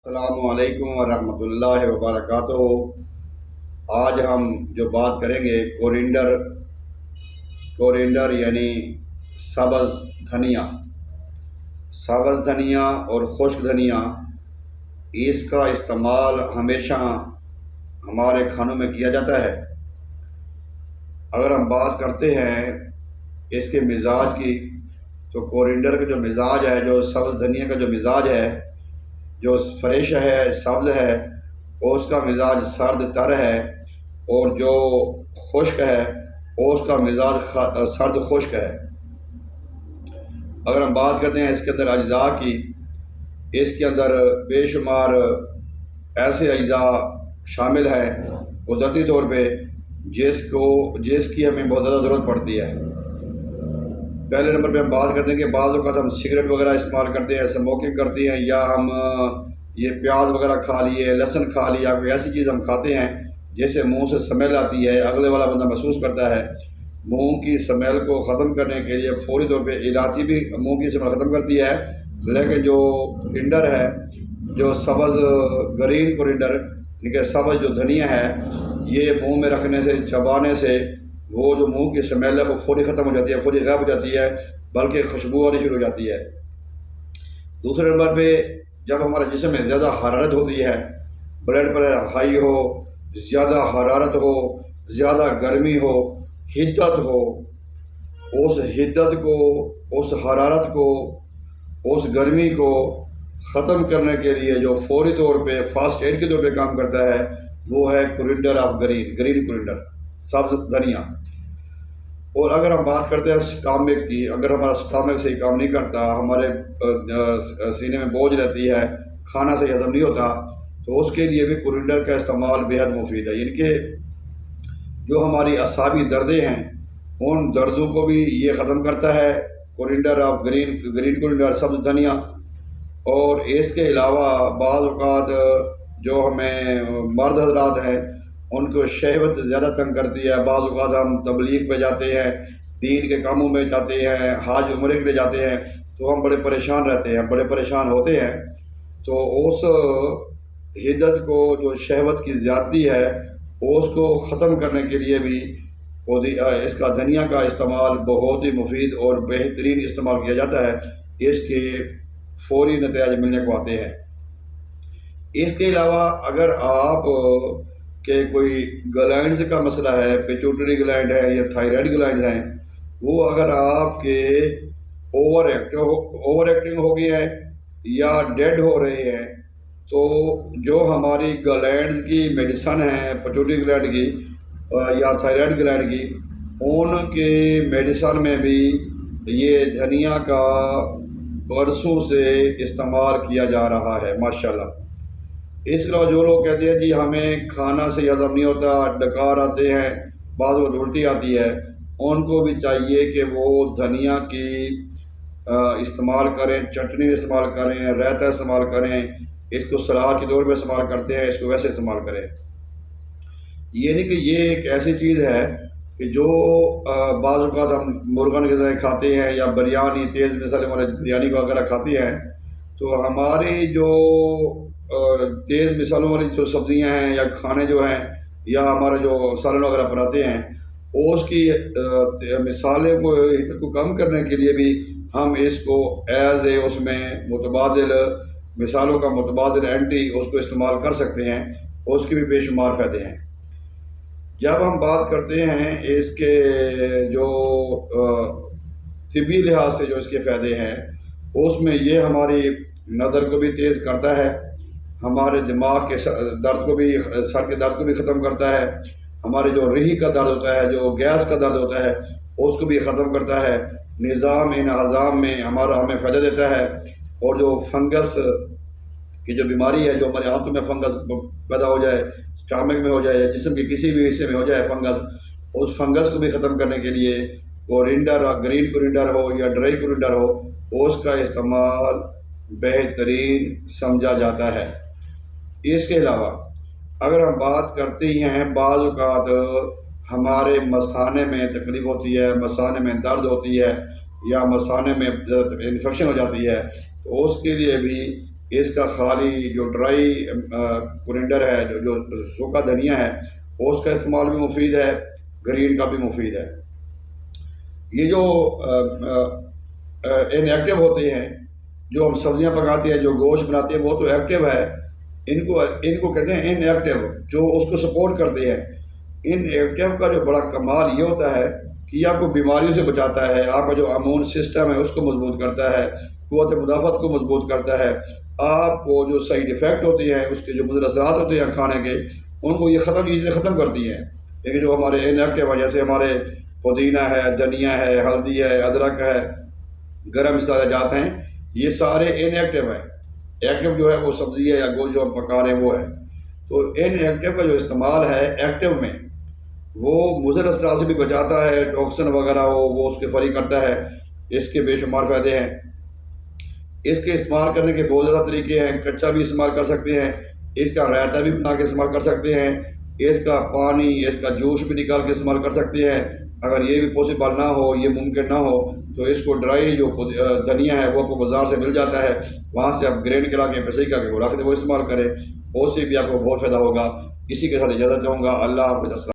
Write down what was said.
السلام علیکم ورحمۃ اللہ وبرکاتہ۔ آج ہم جو بات کریں گے کورینڈر یعنی سبز دھنیا اور خشک دھنیا، اس کا استعمال ہمیشہ ہمارے کھانوں میں کیا جاتا ہے۔ اگر ہم بات کرتے ہیں اس کے مزاج کی، تو کورینڈر کا جو مزاج ہے، جو سبز دھنیا کا جو مزاج ہے، جو فریش ہے، سبز ہے، اس کا مزاج سرد تر ہے، اور جو خشک ہے اس کا مزاج سرد خشک ہے۔ اگر ہم بات کرتے ہیں اس کے اندر اجزاء کی، اس کے اندر بے شمار ایسے اجزاء شامل ہیں قدرتی طور پہ جس کی ہمیں بہت زیادہ ضرورت پڑتی ہے۔ پہلے نمبر پہ ہم بات کرتے ہیں کہ بعض اوقات ہم سگریٹ وغیرہ استعمال کرتے ہیں، اسموکنگ کرتے ہیں، یا ہم یہ پیاز وغیرہ کھا لیے، لہسن کھا لیا، کوئی ایسی چیز ہم کھاتے ہیں جس سے منہ سے سمیل آتی ہے، اگلے والا بندہ محسوس کرتا ہے۔ منہ کی سمیل کو ختم کرنے کے لیے فوری طور پہ الائچی بھی منہ کی سمیل ختم کرتی ہے، لیکن جو کورینڈر ہے، جو سبز گرین کورینڈر یعنی کہ سبز جو دھنیا ہے، یہ منہ میں رکھنے سے، چبانے سے وہ جو منہ کی سمیل ہے وہ فوری ختم ہو جاتی ہے، فوری غائب ہو جاتی ہے، بلکہ خوشبو آنی شروع ہو جاتی ہے۔ دوسرے نمبر پہ جب ہمارے جسم میں زیادہ حرارت ہوتی ہے، بلڈ پریشر ہائی ہو، زیادہ حرارت ہو، زیادہ گرمی ہو، حدت ہو، اس حدت کو، اس حرارت کو، اس گرمی کو ختم کرنے کے لیے جو فوری طور پہ فاسٹ ایڈ کے طور پہ کام کرتا ہے، وہ ہے کورینڈر آف گرین کورینڈر، سبز دھنیا۔ اور اگر ہم بات کرتے ہیں سٹامک کی، اگر ہمارا سٹامک صحیح کام نہیں کرتا، ہمارے سینے میں بوجھ رہتی ہے، کھانا صحیح ہضم نہیں ہوتا، تو اس کے لیے بھی کورینڈر کا استعمال بےحد مفید ہے۔ یعنی کہ جو ہماری اعصابی دردیں ہیں، ان دردوں کو بھی یہ ختم کرتا ہے، کورینڈر آف گرین کورینڈر سبز دھنیا۔ اور اس کے علاوہ بعض اوقات جو ہمیں مرد حضرات ہیں ان کو شہوت زیادہ تنگ کرتی ہے، بعض اوقات ہم تبلیغ پہ جاتے ہیں، دین کے کاموں میں جاتے ہیں، حج عمرے کے لیے جاتے ہیں، تو ہم بڑے پریشان رہتے ہیں، بڑے پریشان ہوتے ہیں۔ تو اس حدت کو، جو شہوت کی زیادتی ہے، اس کو ختم کرنے کے لیے بھی اس کا دھنیا کا استعمال بہت ہی مفید اور بہترین استعمال کیا جاتا ہے، اس کے فوری نتائج ملنے کو آتے ہیں۔ اس کے علاوہ اگر آپ کہ کوئی گلینڈز کا مسئلہ ہے، پیچوٹری گلینڈ ہے یا تھائرائڈ گلینڈ ہیں، وہ اگر آپ کے اوور ایکٹنگ ہو گئی ہیں یا ڈیڈ ہو رہے ہیں، تو جو ہماری گلینڈز کی میڈیسن ہے، پیچوٹری گلینڈ کی یا تھائرائڈ گلینڈ کی، ان کے میڈیسن میں بھی یہ دھنیا کا برسوں سے استعمال کیا جا رہا ہے، ماشاءاللہ۔ اس کے علاوہ جو لوگ کہتے ہیں جی ہمیں کھانا سے ہضم نہیں ہوتا، ڈکار آتے ہیں، بعض وقت الٹی آتی ہے، ان کو بھی چاہیے کہ وہ دھنیا کی استعمال کریں، چٹنی استعمال کریں، رائتا استعمال کریں، اس کو سلاد کے طور پہ استعمال کرتے ہیں، اس کو ویسے استعمال کریں۔ یہ نہیں کہ یہ ایک ایسی چیز ہے کہ جو بعض اوقات ہم مرغن غذائیں کھاتے ہیں یا بریانی، تیز مسالے والے بریانی وغیرہ کھاتے ہیں، تو ہماری جو تیز مسالوں والی جو سبزیاں ہیں یا کھانے جو ہیں یا ہمارے جو سالن وغیرہ بناتے ہیں، اس کی مسالے کو کم کرنے کے لیے بھی ہم اس کو ایز اے اس میں متبادل مثالوں کا متبادل اینٹی اس کو استعمال کر سکتے ہیں، اس کے بھی بے شمار فائدے ہیں۔ جب ہم بات کرتے ہیں اس کے جو طبی لحاظ سے جو اس کے فائدے ہیں، اس میں یہ ہماری نظر کو بھی تیز کرتا ہے، ہمارے دماغ کے درد کو بھی، سر کے درد کو بھی ختم کرتا ہے، ہمارے جو ریح کا درد ہوتا ہے، جو گیس کا درد ہوتا ہے، اس کو بھی ختم کرتا ہے، نظام انہضام میں ہمیں فائدہ دیتا ہے، اور جو فنگس کی جو بیماری ہے، جو ہمارے آنتوں میں فنگس پیدا ہو جائے، اسٹامک میں ہو جائے، یا جسم کے کسی بھی حصے میں ہو جائے فنگس، اس فنگس کو بھی ختم کرنے کے لیے کورینڈر، گرین کورینڈر ہو یا ڈرائی کورینڈر ہو، اس کا استعمال بہترین سمجھا جاتا ہے۔ اس کے علاوہ اگر ہم بات کرتے ہی ہیں، بعض اوقات ہمارے مثانے میں تکلیف ہوتی ہے، مثانے میں درد ہوتی ہے، یا مثانے میں انفیکشن ہو جاتی ہے، تو اس کے لیے بھی اس کا خالی جو ڈرائی کورینڈر ہے، جو سوکھا دھنیا ہے، اس کا استعمال بھی مفید ہے، گرین کا بھی مفید ہے۔ یہ جو ان ایکٹیو ہوتے ہیں، جو ہم سبزیاں پکاتے ہیں، جو گوشت بناتے ہیں، وہ تو ایکٹیو ہے، ان کو کہتے ہیں ان ایکٹیو، جو اس کو سپورٹ کرتے ہیں۔ ان ایکٹیو کا جو بڑا کمال یہ ہوتا ہے کہ یہ آپ کو بیماریوں سے بچاتا ہے، آپ کا جو امون سسٹم ہے اس کو مضبوط کرتا ہے، قوت مدافعت کو مضبوط کرتا ہے، آپ کو جو سائیڈ ایفیکٹ ہوتے ہیں، اس کے جو مضر اثرات ہوتے ہیں کھانے کے، ان کو یہ چیزیں ختم کرتی ہیں۔ لیکن جو ہمارے ان ایکٹیو ہیں، جیسے ہمارے پودینہ ہے، دھنیا ہے، ہلدی ہے، ادرک ہے، گرم مسالہ جات ہیں، یہ سارے ان ایکٹیو ہیں۔ ایکٹیو جو ہے وہ سبزی ہے یا گوشت جو ہم پکا رہے ہیں وہ ہے۔ تو ان ایکٹیو کا جو استعمال ہے ایکٹیو میں، وہ مضر اثرات سے بھی بچاتا ہے، ٹاکسن وغیرہ وہ اس کے فری کرتا ہے۔ اس کے بے شمار فائدے ہیں۔ اس کے استعمال کرنے کے بہت زیادہ طریقے ہیں۔ کچا بھی استعمال کر سکتے ہیں، اس کا رائتا بھی بنا کے استعمال کر سکتے ہیں، اس کا پانی، اس کا جوس بھی نکال کے استعمال کر سکتے ہیں۔ اگر یہ بھی پاسبل نہ ہو، یہ ممکن نہ ہو، تو اس کو ڈرائی جو دھنیا ہے وہ آپ کو بازار سے مل جاتا ہے، وہاں سے آپ گرینڈ کرا کے پیسے کر کے وہ رکھ دیں، وہ استعمال کریں، اس سے بھی آپ کو بہت فائدہ ہوگا۔ اسی کے ساتھ اجازت دوں گا۔ اللہ حافظ۔